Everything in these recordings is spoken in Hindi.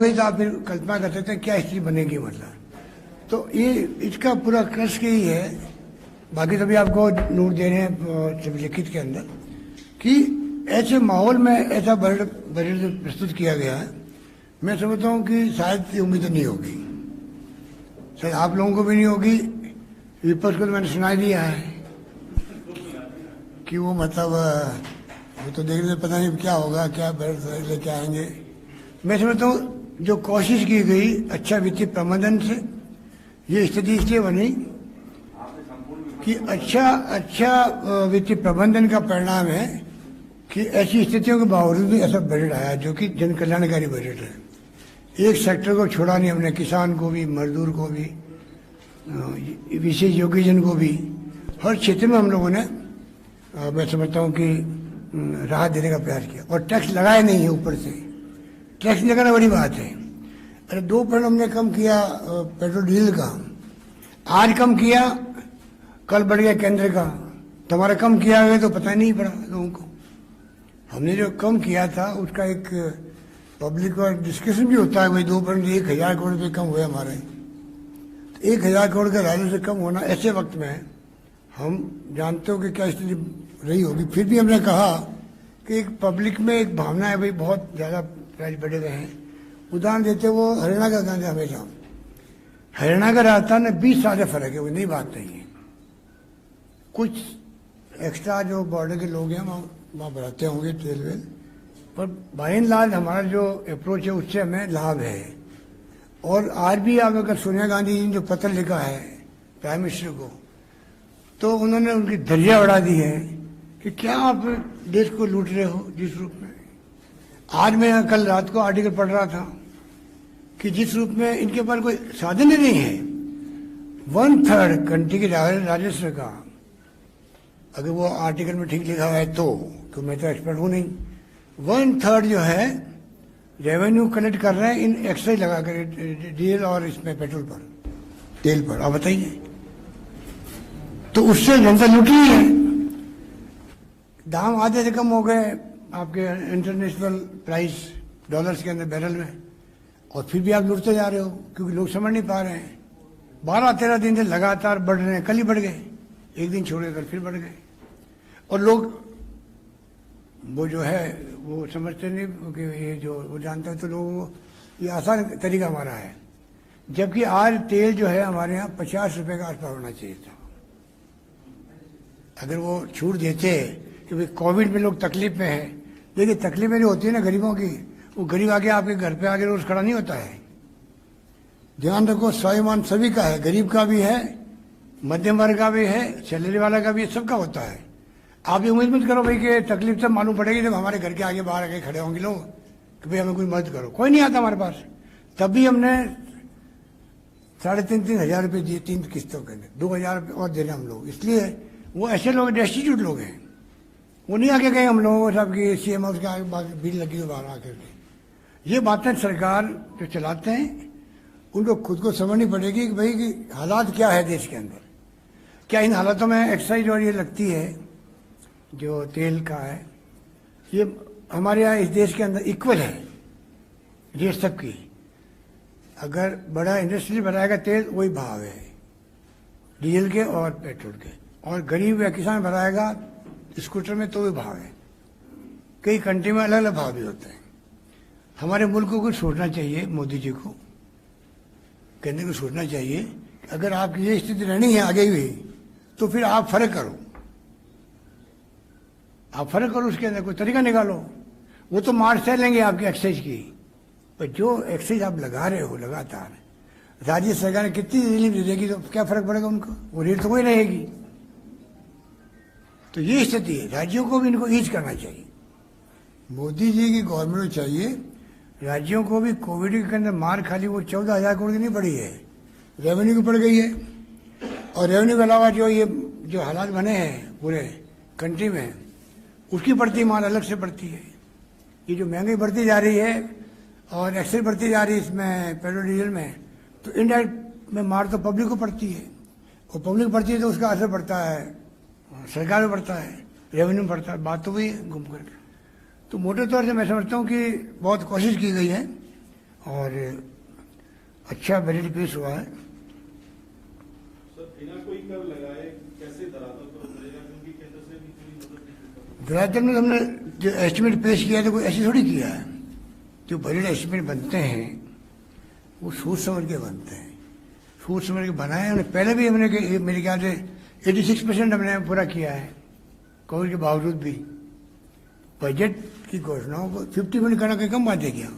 वही तो आप फिर कल्पना कर सकते हैं क्या स्थिति बनेगी। मतलब तो ये इसका पूरा क्रश यही है। बाकी तो भी आपको नोट दे रहे हैं लिखित के अंदर कि ऐसे माहौल में ऐसा बजट प्रस्तुत किया गया है। मैं समझता हूँ कि शायद ये उम्मीद नहीं होगी, शायद आप लोगों को भी नहीं होगी। विपक्ष को तो मैंने सुना दिया है कि वो मतलब वो तो देखने से पता नहीं क्या होगा, क्या बजट लेके आएंगे। मैं समझता हूँ जो कोशिश की गई अच्छा वित्तीय प्रबंधन से ये स्थिति इसलिए बनी कि अच्छा वित्तीय प्रबंधन का परिणाम है कि ऐसी स्थितियों के बावजूद भी ऐसा बजट आया जो कि जन कल्याणकारी बजट है। एक सेक्टर को छोड़ा नहीं हमने, किसान को भी, मजदूर को भी, विशेष योग्यजन को भी, हर क्षेत्र में हम लोगों ने मैं समझता हूँ कि राहत देने का प्रयास किया। और टैक्स लगाए नहीं है, ऊपर से टैक्स लगाना बड़ी बात है। अरे 2% हमने कम किया पेट्रोल डीजल का, आज कम किया, कल बढ़ गया केंद्र का। तुम्हारा कम किया गया तो पता नहीं पड़ा लोगों को। हमने जो कम किया था उसका एक पब्लिक और डिस्कशन भी होता है। भाई 2% 1,000 करोड़ रुपये कम हुए हमारे। 1,000 करोड़ का राजस्व से कम होना ऐसे वक्त में हम जानते हो कि क्या स्थिति रही होगी। फिर भी हमने कहा कि एक पब्लिक में एक भावना है, भाई बहुत ज़्यादा प्राइस बढ़े हुए हैं। उदाहरण देते वो हरियाणा का उदाहरण हमेशा, हरियाणा का राजस्थान में 20 साल से फर्क है, वो नई बात नहीं है। कुछ एक्स्ट्रा जो बॉर्डर के लोग हैं वहाँ बढ़ाते होंगे तेल वेल, पर बाय एंड लार्ज हमारा जो अप्रोच है उससे हमें लाभ है। और आज भी आप अगर सोनिया गांधी जी ने जो पत्र लिखा है प्राइम मिनिस्टर को, तो उन्होंने उनकी दर्जा बढ़ा दी है कि क्या आप देश को लूट रहे हो जिस रूप में। आज मैं कल रात को आर्टिकल पढ़ रहा था कि जिस रूप में इनके पास कोई साधन ही नहीं है। 1/3 कंट्री के राजस्व का, अगर वो आर्टिकल में ठीक लिखा हुआ है तो मैं तो एक्सपर्ट हूं नहीं, 1/3 जो है रेवेन्यू कलेक्ट कर रहे हैं इन एक्साइज लगा कर डीजल और इसमें पेट्रोल पर, तेल पर। आप बताइए, तो उससे जनता लूटी है। दाम आधे से कम हो गए आपके इंटरनेशनल प्राइस डॉलर्स के अंदर बैरल में, और फिर भी आप लुटते जा रहे हो क्योंकि लोग समझ नहीं पा रहे हैं। 12-13 दिन से लगातार बढ़ रहे हैं, कल ही बढ़ गए, एक दिन छोड़े कल फिर बढ़ गए। और लोग वो जो है वो समझते नहीं कि ये जो वो जानते हैं, तो लोग ये आसान तरीका हमारा है। जबकि आज तेल जो है हमारे यहाँ 50 रुपये का आसपास होना चाहिए था। अगर वो छूट देते कि भाई कोविड में लोग तकलीफ में है, देखिए तकलीफें जो होती है ना गरीबों की, वो गरीब आके आपके घर पे आके रोज खड़ा नहीं होता है। ध्यान रखो, स्वाभिमान सभी का है, गरीब का भी है, मध्यम वर्ग का भी है, सैलरी वाला का भी है, सबका होता है। आप ये उम्मीद मत करो भाई कि तकलीफ तब मालूम पड़ेगी जब हमारे घर के आगे बाहर आके खड़े होंगे लोग कि भाई हमें कोई मदद करो। कोई नहीं आता हमारे पास। तब भी हमने 3,500 हज़ार रुपये दिए 3 किस्तों के अंदर, 2,000 रुपये और दे रहे हम लोग। इसलिए वो ऐसे लोग डेस्टिट्यूट लोग हैं, वो नहीं आके गए हम लोगों को सब की CM हाउस के आगे भीड़ लगी हुई बाहर आकर के। ये बातें सरकार जो चलाते हैं उनको खुद को समझनी पड़ेगी कि भाई कि हालात क्या है देश के अंदर। क्या इन हालातों में एक्साइज और ये लगती है जो तेल का है, ये हमारे यहाँ इस देश के अंदर इक्वल है रेट सबकी। अगर बड़ा इंडस्ट्री बनाएगा तेल वही भाव है डीजल के और पेट्रोल के, और गरीब या किसान बनाएगा स्कूटर में तो भी भाव है। कई कंट्री में अलग अलग भाव भी होते हैं। हमारे मुल्क को कुछ सोचना चाहिए, मोदी जी को, केंद्र को सोचना चाहिए कि अगर आपकी ये स्थिति रहनी है आगे भी, तो फिर आप फर्क करो, आप फर्क करो, उसके अंदर कोई तरीका निकालो। वो तो मार्च से लेंगे आपकी एक्साइज की, पर जो एक्साइज आप लगा रहे हो लगातार, राज्य सरकार ने कितनी रिलीफ दे देगी तो क्या फर्क पड़ेगा उनको, वो रेट तो वही रहेगी। तो ये स्थिति है, राज्यों को भी इनको ईज करना चाहिए। मोदी जी की गवर्नमेंट को चाहिए राज्यों को भी कोविड के अंदर मार खाली वो 14,000 करोड़ की नहीं पड़ी है, रेवेन्यू की पड़ गई है। और रेवेन्यू के अलावा जो हालात बने हैं पूरे कंट्री में, उसकी बढ़ती मार अलग से बढ़ती है। ये जो महंगाई बढ़ती जा रही है और एक्साइज बढ़ती जा रही है इसमें पेट्रोल डीजल में, तो इनडायरेक्ट में मार तो पब्लिक को पड़ती है, और पब्लिक पड़ती है तो उसका असर पड़ता है सरकार में, पड़ता है रेवेन्यू में पड़ता है। बात तो वही घूम कर। तो मोटे तौर से मैं समझता हूँ कि बहुत कोशिश की गई है और अच्छा बजट पेश हुआ है। धरातल में हमने जो एस्टिमेट पेश किया तो कोई ऐसे थोड़ी किया है। जो बजट एस्टिमेट बनते हैं वो सोच समझ के बनते हैं, सोच समझ के बनाए हमने। पहले भी हमने मेरे ख्याल से 86% हमने पूरा किया है कोविड के बावजूद भी। बजट की घोषणाओं को 50% करना कोई कम बात है क्या?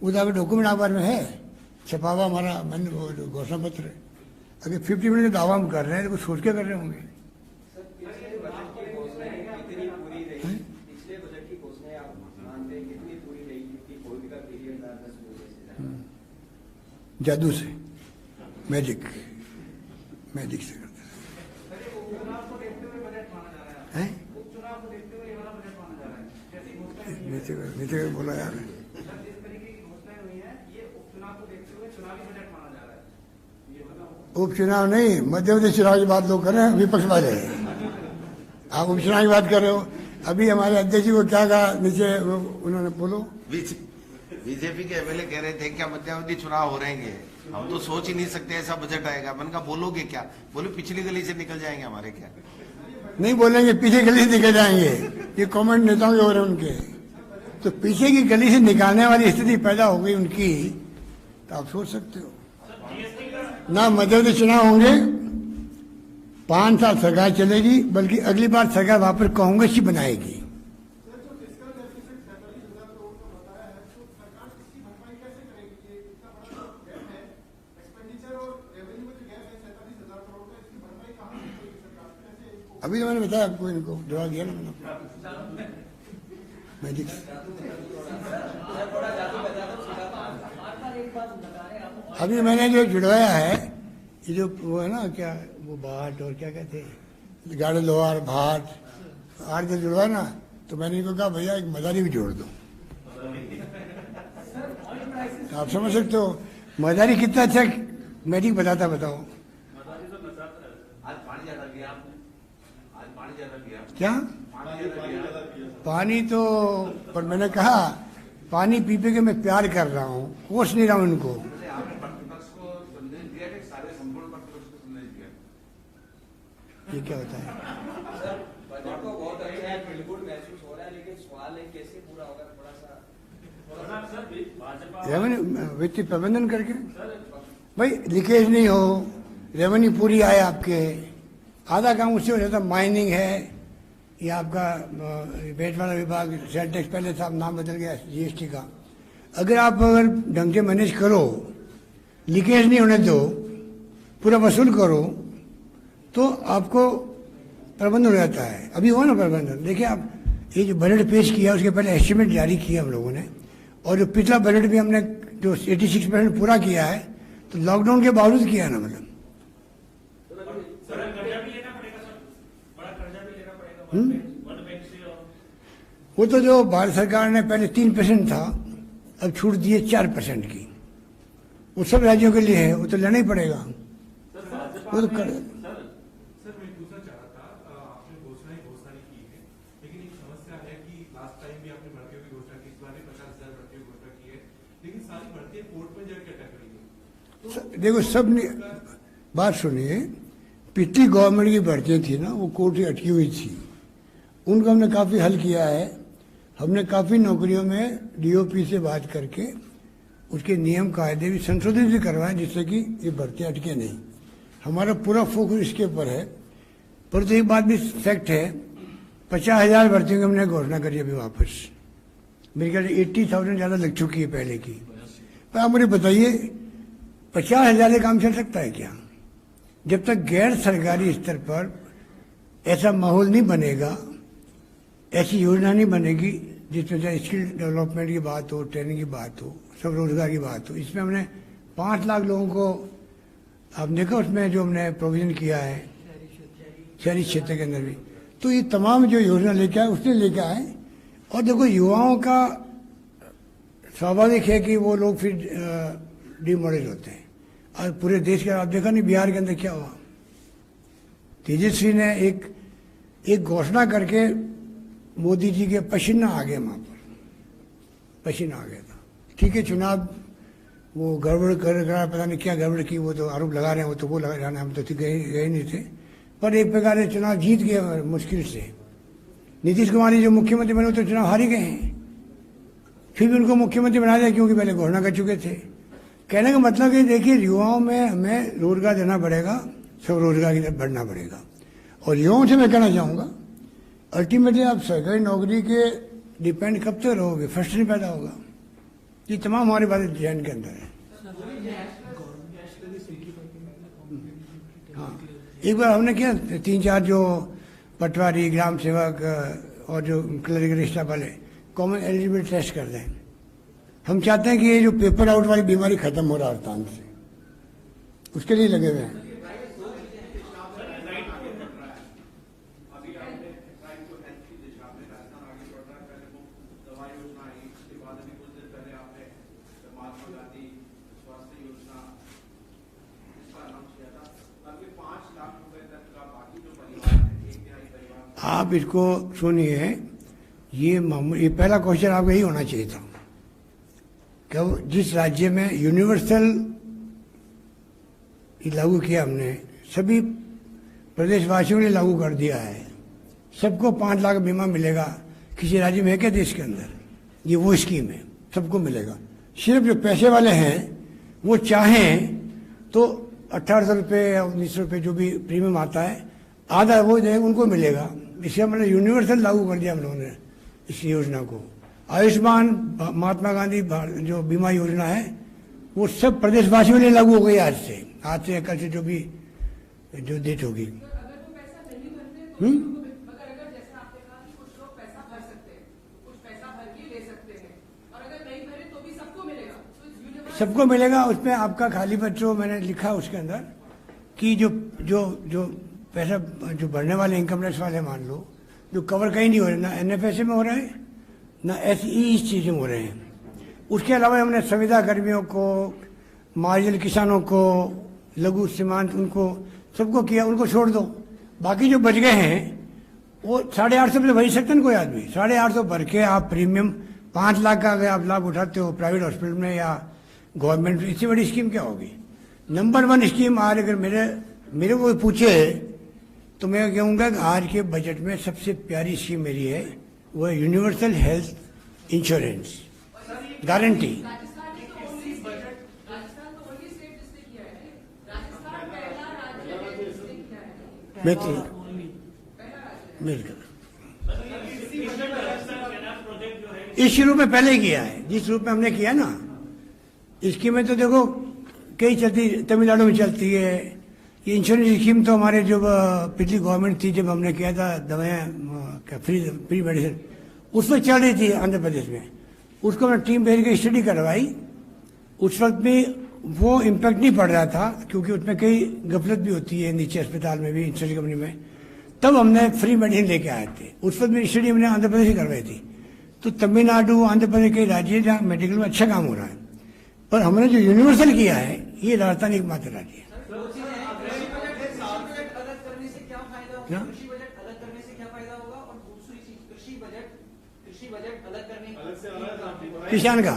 वो तो डॉक्यूमेंट अखबार में है छपा हुआ हमारा घोषणा पत्र। अगर 50% का दावा हम कर रहे हैं तो कुछ सोच के कर रहे होंगे। जादू से, मैजिक से करते हैं। बोला यार उपचुनाव नहीं, मध्य प्रदेश चुनाव की बात लोग कर रहे हैं, विपक्ष वाले। आप उपचुनाव की बात कर रहे हो। अभी हमारे अध्यक्ष जी को क्या कहा नीचे, उन्होंने बोलो। बीजेपी के एमएलए कह रहे थे क्या मध्यावधि चुनाव हो रहेंगे, हम तो सोच ही नहीं सकते ऐसा बजट आएगा। मैंने कहा बोलोगे क्या? बोले पिछली गली से निकल जाएंगे हमारे। क्या नहीं बोलेंगे, पीछे गली से निकल जाएंगे। ये कमेंट नेताओं के हो रहे उनके। तो पीछे की गली से निकालने वाली स्थिति पैदा हो गई उनकी, तो आप सोच सकते हो ना। मध्यावधि चुनाव होंगे, 5 साल सरकार चलेगी, बल्कि अगली बार सरकार वापस कांग्रेस ही बनाएगी। अभी तो मैंने बताया आपको, इनको जवाब दिया ना मैंने। मैजिक अभी मैंने जो जुड़वाया है, ये जो वो है ना क्या, वो भाट और क्या कहते हैं, गाड़े लोहार भाट आर जो जुड़वा ना, तो मैंने इनको कहा भैया एक मदारी भी जोड़ दो। तो आप समझ सकते हो मदारी कितना अच्छा मैजिक बताता। बताओ क्या पानी तो, पर मैंने कहा पानी पी पी के मैं प्यार कर रहा हूँ, कोस नहीं रहा हूँ उनको। ये क्या होता है? वित्तीय प्रबंधन करके भाई लीकेज नहीं हो, रेवेन्यू पूरी आए आपके। आधा काम उससे हो जाता। माइनिंग है, ये आपका बेटवाड़ा विभाग, सेल टैक्स, पहले साहब नाम बदल गया जीएसटी का। अगर ढंग से मैनेज करो, लीकेज नहीं होने दो, पूरा वसूल करो, तो आपको प्रबंधन हो जाता है। अभी हुआ ना प्रबंधन। देखिए आप, ये जो बजट पेश किया उसके पहले एस्टिमेट जारी किया हम लोगों ने, और जो पिछला बजट भी हमने जो 86% पूरा किया है, तो लॉकडाउन के बावजूद किया ना। मतलब वो तो जो भारत सरकार ने पहले 3% था, अब छूट दिए 4% की। वो सब राज्यों के लिए है, वो तो लेना ही पड़ेगा। वो तो कर देखो सब ने बात सुनिए। पिछली गवर्नमेंट की भर्तियाँ थी ना, वो कोर्ट से अटकी हुई थी, उनको हमने काफ़ी हल किया है। हमने काफ़ी नौकरियों में डीओपी से बात करके उसके नियम कायदे भी संशोधित भी करवाए, जिससे कि ये भर्तियाँ अटके नहीं। हमारा पूरा फोकस इसके ऊपर है। पर तो एक बात भी फैक्ट है, 50,000 भर्तियों की हमने घोषणा करी अभी वापस। मेरे ख्याल से 80,000 ज़्यादा लग चुकी है पहले की। पर आप मुझे बताइए 50,000 से काम चल सकता है क्या? जब तक गैर सरकारी स्तर पर ऐसा माहौल नहीं बनेगा, ऐसी योजना नहीं बनेगी जिसमें चाहे स्किल डेवलपमेंट की बात हो, ट्रेनिंग की बात हो, सब रोजगार की बात हो। इसमें हमने 5 लाख लोगों को, आप देखो उसमें जो हमने प्रोविजन किया है शहरी क्षेत्र के अंदर भी, तो ये तमाम जो योजना लेके आए उसने लेके आए। और देखो युवाओं का स्वाभाविक है कि वो लोग फिर डिमोरलाइज होते हैं। और पूरे देश के, आप देखा नहीं बिहार के अंदर क्या हुआ। तेजस्वी ने एक घोषणा करके मोदी जी के पसीना आ गया, वहां पर पसीना आ गया था। ठीक है, चुनाव वो गड़बड़ कर रहा, पता नहीं क्या गड़बड़ की, वो तो आरोप लगा रहे हैं, वो तो वो लगा रहे हैं, हम तो गए नहीं थे। पर एक प्रकार से चुनाव जीत गए मुश्किल से। नीतीश कुमार जी जो मुख्यमंत्री बने तो चुनाव हार ही गए हैं, फिर भी उनको मुख्यमंत्री बना दिया क्योंकि पहले घोषणा कर चुके थे। कहने का मतलब कि देखिए, युवाओं में हमें रोजगार देना पड़ेगा, सब रोजगार की तरफ बढ़ना पड़ेगा। और युवाओं से मैं कहना चाहूँगा, अल्टीमेटली आप सरकारी नौकरी के डिपेंड कब तक रहोगे, फर्स्ट नहीं पैदा होगा। ये तमाम हमारी बातें ध्यान के अंदर है। हाँ, एक बार हमने किया 3-4 जो पटवारी, ग्राम सेवक और जो क्लरिकल स्टाफ वाले कॉमन एलिजिबिलिटी टेस्ट कर दें। हम चाहते हैं कि ये जो पेपर आउट वाली बीमारी खत्म हो रहा है हड़ताल से, उसके लिए लगे हुए हैं। आप इसको सुनिए, ये पहला क्वेश्चन आपको यही होना चाहिए था कि जिस राज्य में यूनिवर्सल लागू किया हमने, सभी प्रदेशवासियों ने लागू कर दिया है, सबको 5 लाख बीमा मिलेगा। किसी राज्य में है क्या देश के अंदर? ये वो स्कीम है, सबको मिलेगा। सिर्फ जो पैसे वाले हैं वो चाहें तो 1800 रुपये या 1900 रुपये जो भी प्रीमियम आता है, आधा वो देंगे, उनको मिलेगा। इसका मतलब यूनिवर्सल लागू कर दिया हम लोगों ने इस योजना को। आयुष्मान महात्मा गांधी जो बीमा योजना है वो सब प्रदेशवासियों लिए लागू हो गई आज से कल से जो भी जो डेट होगी। सबको मिलेगा। उसमें आपका खाली बच्चों मैंने लिखा उसके अंदर कि जो जो जो पैसा जो भरने वाले इनकम टैक्स वाले मान लो, जो कवर कहीं नहीं हो रहे, ना NFSA में हो रहे हैं ना SE इस चीज़ में हो रहे हैं। उसके अलावा हमने संविदा कर्मियों को, मार्जिनल किसानों को, लघु सीमांत, उनको सबको किया, उनको छोड़ दो। बाकी जो बच गए हैं वो 850 में भर ही सकते हैं कोई आदमी। 850 भर के आप प्रीमियम 5 लाख का अगर आप लाभ उठाते हो प्राइवेट हॉस्पिटल में या गवर्नमेंट, इससे बड़ी स्कीम क्या होगी? नंबर 1 स्कीम आज अगर मेरे को पूछे तो मैं कहूँगा कि आज के बजट में सबसे प्यारी स्कीम मेरी है, वो है यूनिवर्सल हेल्थ इंश्योरेंस गारंटी। इस रूप में पहले किया है, जिस रूप में हमने किया ना, इसकी में तो देखो कई चलती, तमिलनाडु में चलती है ये इंश्योरेंस स्कीम। तो हमारे जो पिछली गवर्नमेंट थी, जब हमने किया था दवाएं फ्री मेडिसिन, उसमें चल रही थी आंध्र प्रदेश में। उसको हमने टीम भेज के स्टडी करवाई। उस वक्त भी वो इम्पैक्ट नहीं पड़ रहा था क्योंकि उसमें कई गफलत भी होती है नीचे अस्पताल में भी, इंश्योरेंस कंपनी में। तब हमने फ्री मेडिसिन लेके आए थे। उस वक्त मेरी स्टडी हमने आंध्र प्रदेश ही करवाई थी। तो तमिलनाडु, आंध्र प्रदेश के राज्य जहाँ मेडिकल में अच्छा काम हो रहा है, पर हमने जो यूनिवर्सल किया है ये राजस्थान एकमात्र राज्य है। कृषि बजट अलग करने से क्या फायदा होगा और दूसरी चीज कृषि बजट अलग करने किसान का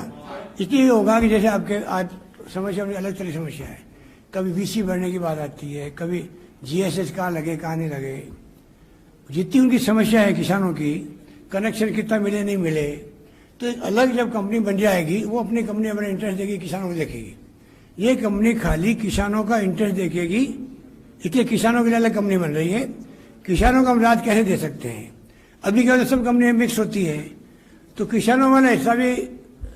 इसलिए होगा कि जैसे आपके आज समस्या में अलग तरह की समस्या है। कभी BC बढ़ने की बात आती है, कभी GSS कहाँ लगे कहाँ नहीं लगे, जितनी उनकी समस्या है किसानों की, कनेक्शन कितना मिले नहीं मिले, तो एक अलग जब कंपनी बन जाएगी वो अपनी कंपनी अपना इंटरेस्ट देगी, किसानों को देखेगी। ये कंपनी खाली किसानों का इंटरेस्ट देखेगी, इसलिए किसानों के लिए अलग कंपनी बन रही है। किसानों का हम राज कैसे दे सकते हैं? अभी क्या सब कंपनियां मिक्स होती है तो किसानों वाला हिस्सा भी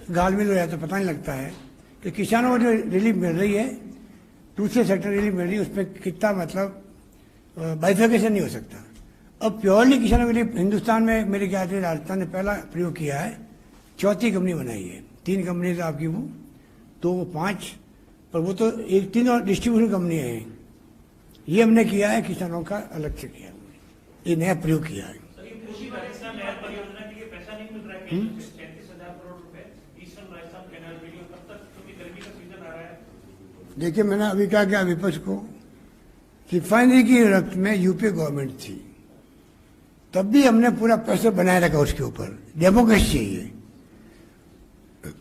घालमेल हो जाता है, पता नहीं लगता है कि किसानों को जो रिलीफ मिल रही है, दूसरे सेक्टर रिलीफ मिल रही है, उसमें कितना मतलब बाइफिकेशन नहीं हो सकता। अब प्योरली किसानों के लिए हिंदुस्तान में मेरे ख्याल से राजस्थान ने पहला प्रयोग किया है। 4थी कंपनी बनाई है। 3 कंपनी तो आपकी वो 2 5, पर वो तो 3 और डिस्ट्रीब्यूशन कंपनी है। ये हमने किया है, किसानों का अलग से किया, ये नया प्रयोग किया है। देखिए मैंने अभी कहा क्या विपक्ष को, रिफाइनरी की रक्त में यूपी गवर्नमेंट थी, तब भी हमने पूरा पैसा बनाए रखा उसके ऊपर। डेमोक्रेसी चाहिए,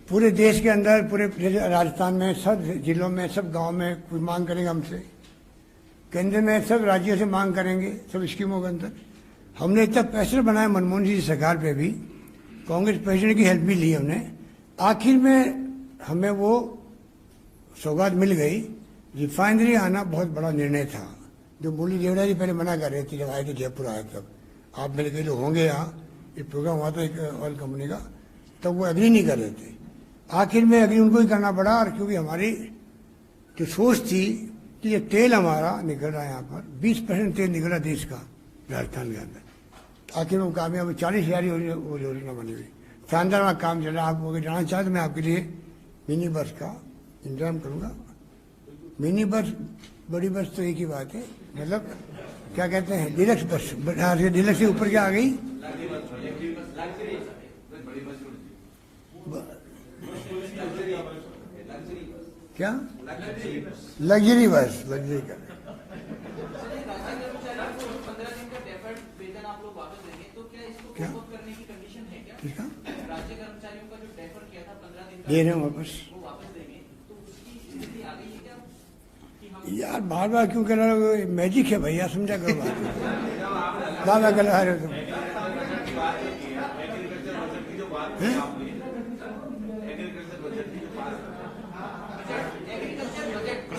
पूरे देश के अंदर, पूरे राजस्थान में, सब जिलों में, सब गांव में कोई मांग करेंगे हमसे, केंद्र में सब राज्यों से मांग करेंगे, सब स्कीमों के अंदर। हमने इतना प्रेशर बनाया मनमोहन जी सरकार पे भी, कांग्रेस प्रेसिडेंट की हेल्प भी ली हमने। आखिर में हमें वो सौगात मिल गई। रिफाइनरी आना बहुत बड़ा निर्णय था, जो मुरली देवड़ा जी पहले मना कर रहे थे जब आए थे, जयपुर आए तब। आप मेरे कई लोग होंगे यहाँ, ये प्रोग्राम हुआ था एक ऑयल कंपनी का, तब वो एग्री नहीं कर रहे थे। आखिर में एग्री उनको ही करना पड़ा, और क्योंकि हमारी जो सोच थी कि ये तेल हमारा निकल रहा है, यहाँ पर 20% तेल निकला देश का राजस्थान के अंदर। आखिर में कामयाब 40,000 योजना बनी हुई, शानदार वहाँ काम चल रहा है। आप अगर जाना चाहते तो मैं आपके लिए मिनी बस का इंतजाम करूँगा। मिनी बस, बड़ी बस तो एक ही बात है, मतलब क्या कहते हैं, डिलक्स बस। डिलक्स से ऊपर क्या आ गई, क्या लग्जरी बस, लग्जरी का। क्या इसका दे रहे हैं वापस? यार बार बार क्यों कह रहे हो, मैजिक है भैया, समझा करो बात। बार बार कर रहे हो तुम।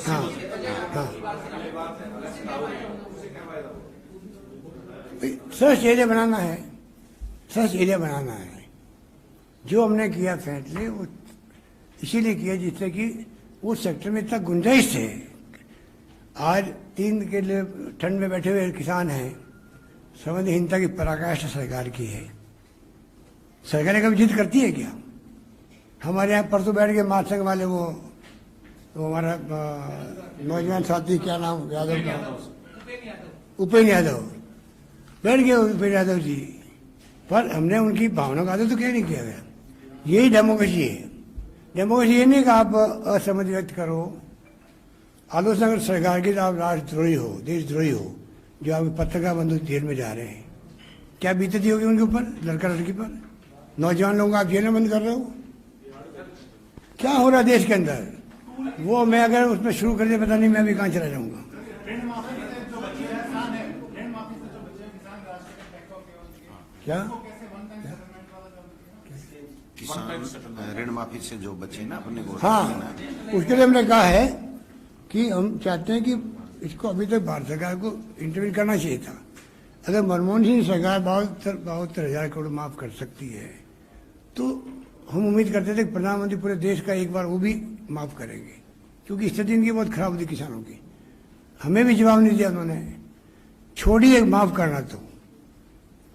हाँ हाँ, सर्च एरिया बनाना है, सर्च एरिया बनाना है। जो हमने किया फैसले वो इसीलिए किया जिससे कि उस सेक्टर में इतना गुंजाइश है। आज 3 के लिए ठंड में बैठे हुए किसान हैं, संवेदनहीनता की पराकाष्ठा सरकार की है। सरकारें कभी जिद करती है क्या? हमारे यहाँ परसों बैठ के महासंघ वाले वो हमारा नौजवान साथी, क्या नाम, यादव का, उपेंद्र यादव, बैठ गए उपेंद्र यादव जी, पर हमने उनकी भावनाओं का आदर तो क्या नहीं किया गया। यही डेमोक्रेसी है। डेमोक्रेसी ये नहीं कि आप असहमति व्यक्त करो, आलोचना अगर सरकार की, तो आप राष्ट्रद्रोही हो, देशद्रोही हो। जो आप पत्रकार बंधु जेल में जा रहे हैं, क्या बीतती होगी उनके ऊपर, लड़का लड़की पर? नौजवान लोगों को आप जेल में बंद कर रहे हो। क्या हो रहा है देश के अंदर, वो मैं अगर उसमें शुरू कर दे, पता नहीं मैं अभी कहाँ चला जाऊंगा। क्या किसान ऋण माफी से जो बचे ना अपने को, हाँ, उसके लिए हमने कहा है कि हम चाहते हैं कि इसको अभी तक भारत सरकार को इंटरव्यू करना चाहिए था। अगर मनमोहन सिंह सरकार 72,000 करोड़ माफ कर सकती है, तो हम उम्मीद करते थे कि प्रधानमंत्री पूरे देश का एक बार वो भी माफ करेंगे, क्योंकि स्थिति इनकी बहुत खराब होती किसानों की। हमें भी जवाब नहीं दिया उन्होंने, छोड़िए माफ करना तो,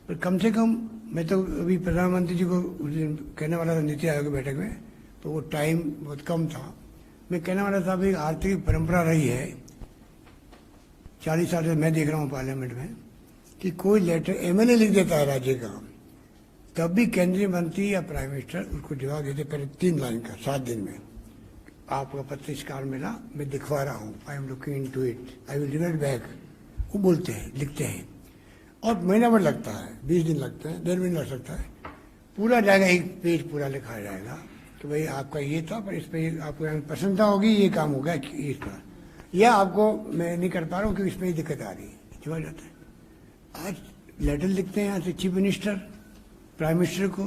पर कम से कम मैं तो अभी प्रधानमंत्री जी को उस दिन कहने वाला था नीति आयोग की बैठक में, तो वो टाइम बहुत कम था। मैं कहने वाला था अभी आर्थिक परंपरा रही है 40 साल से, मैं देख रहा हूँ पार्लियामेंट में, कि कोई लेटर एमएलए लिख देता है राज्य का, तब भी केंद्रीय मंत्री या प्राइम मिनिस्टर उसको जवाब देते पहले 3 लाइन का 7 दिन में। आपका पत्र इस कारण मिला, मैं दिखवा रहा हूँ, I am looking into it, I will revert back. वो बोलते हैं, लिखते हैं, और महीना भर लगता है, 20 दिन लगते हैं, 1.5 महीना लग सकता है, पूरा जाएगा, 1 पेज पूरा लिखा जाएगा कि भाई आपका ये था, पर इस पर आपको प्रसन्नता होगी, ये काम होगा इस पर, या आपको मैं नहीं कर पा रहा हूँ क्योंकि इसमें दिक्कत आ रही है, जवाब जाता है। आज लेटर लिखते हैं यहाँ से चीफ मिनिस्टर, प्राइम मिनिस्टर को,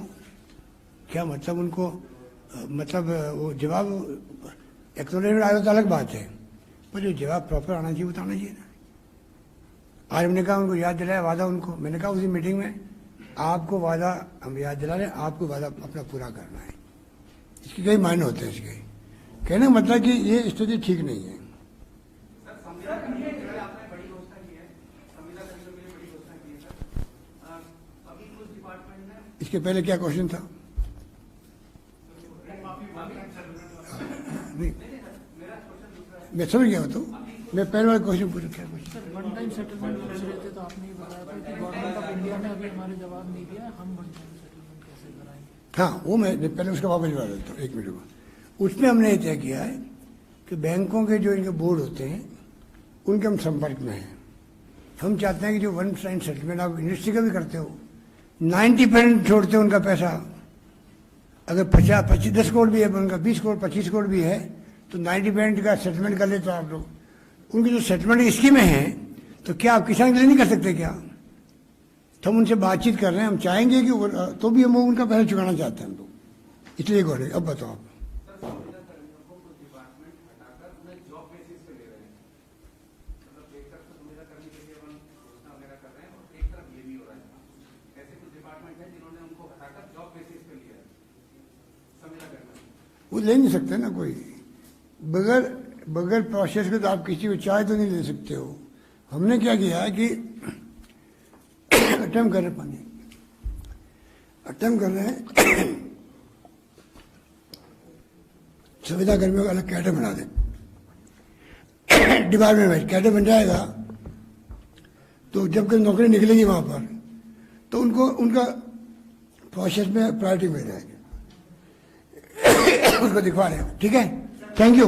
क्या मतलब उनको, मतलब वो जवाब एक्नॉलेजमेंट आया तो अलग बात है, पर जो जवाब प्रॉपर आना चाहिए, बताना चाहिए ना। आज हमने कहा, उनको याद दिलाया वादा उनको, मैंने कहा उसी मीटिंग में, आपको वादा हम याद दिला रहे हैं, आपको वादा अपना पूरा करना है। इसके कई मायने होते हैं इसके, कहने का मतलब कि ये स्थिति ठीक नहीं है। इसके पहले क्या क्वेश्चन था? नहीं, मैं समझ गया तो मैं पहले वाला क्वेश्चन पूछा, क्या क्वेश्चन? वन टाइम सेटलमेंट पूछ रहे थे, तो आपने ये बताया था कि गवर्नमेंट ऑफ इंडिया ने अभी हमारे जवाब नहीं दिया, हम वन टाइम सेटलमेंट कैसे कराएंगे? हाँ, वो मैं पहले उसका वापस जवाब देता हूँ, 1 मिनट में। उसमें हमने ये तय किया है कि बैंकों के जो इनके बोर्ड होते हैं, उनके हम संपर्क में हैं। हम चाहते हैं कि जो वन टाइम सेटलमेंट आप इंडस्ट्री का भी करते हो, 90% छोड़ते हो उनका पैसा, अगर 10 करोड़ भी है उनका, 20 करोड़ 25 करोड़ भी है, तो 90% का सेटलमेंट कर ले तो आप लोग। उनकी जो सेटलमेंट स्कीमें हैं, तो क्या आप किसान के लिए नहीं कर सकते क्या? तो हम उनसे बातचीत कर रहे हैं, हम चाहेंगे कि तो भी हम उनका पैसा चुकाना चाहते हैं हम लोग, इसलिए बोले। अब बताओ आप। वो ले नहीं सकते ना कोई, बगैर प्रोसेस के तो आप किसी को चाहे तो नहीं ले सकते हो। हमने क्या किया है कि अटेम्प्ट कर रहे हैं संविदा कर्मियों का अलग कैडर बना दे, डिपार्टमेंट वाइज कैडर बन जाएगा। तो जब कोई नौकरी निकलेगी वहां पर, तो उनको उनका प्रोसेस में प्रायोरिटी मिल जाएगी, उसको दिखवा रहे हैं। ठीक है, थैंक यू।